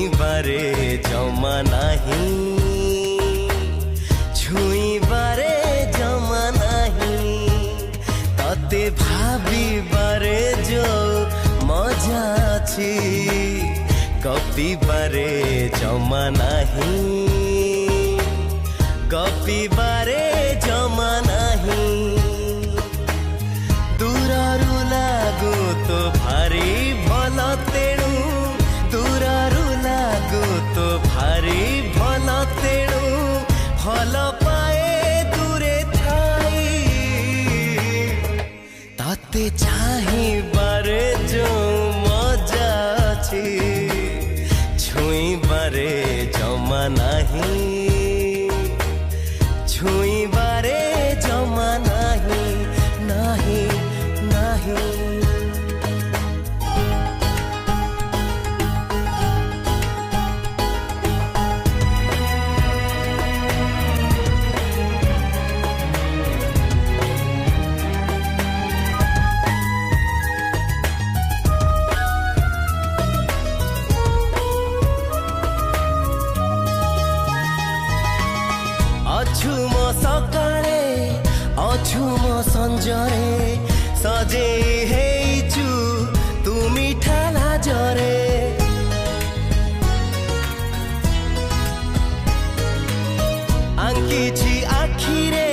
छुईबारे जमा नहीं छुईबारे जमा नहीं तते भाबिबारे जो मजा अछि गपिबारे जमा नहीं गपिबारे जमा नहीं दूररू लागू तो भारी भल तेणु दूररू लागू तो भारी भल तेणु भल पाए दूरे थाई तते चाहिबारे जो मजा अछि छुईबारे जमा नहीं छुईबारे जमा नहीं नहीं नहीं अछु मो सकाळे अछु मो संजरे सजे हेइछु तू मिठा लाजरे आंकिछि आखिरे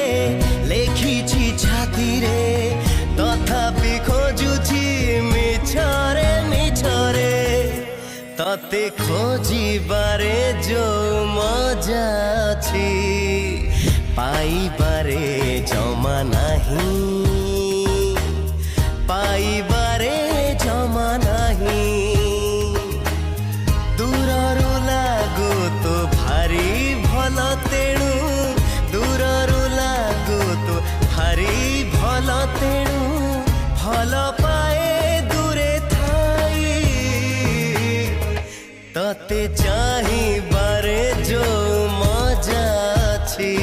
लेखिछि छातीरे तथापि खोजुछि मिछरे मिछरे तते खोजिबारे जो मजा अछि पाइबारे जमा नहीं पाइबारे जमा नहीं दूररू लागू तो भारी भल तेणु दूररू लागू तो भारी भल तेणु भल पाए दूरे थाई तते चाहिबारे जो मजा अछि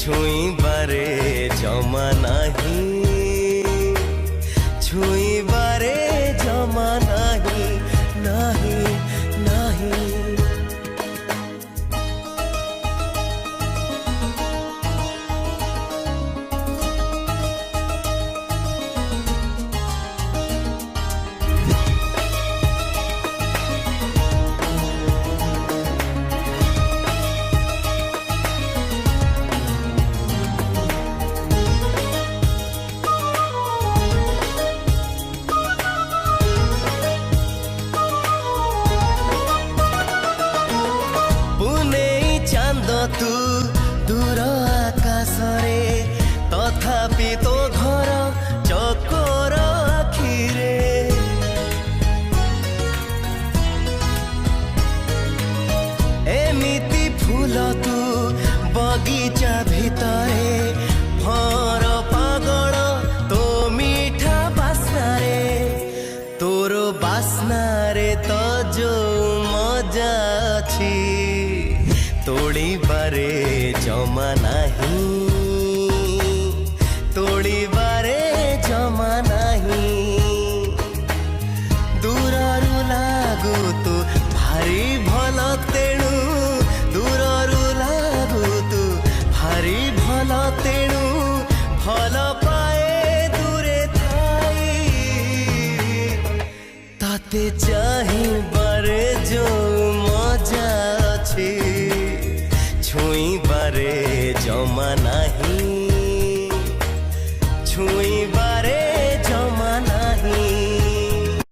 छुईबारे जमा नहीं छुईबारे जमा नहीं नहीं नहीं तू दूर आकाशरे तथापि तो घर चकोर आखिरे एमिति फूल तू बगीचा भितरे भर पागल तो मीठा बास्नारे तोर बास्नारे तो जो मजा अछि तोड़ीबारे जमा नहीं तोड़ीबारे जमा नहीं दूररू लागू तो भारी भल तेणु दूररू लागू तो भारी भल तेणु भल पाए दूरे थाई ताते चाहिबारे जो मजा अछि छुईबारे जमा नहीं छुईबारे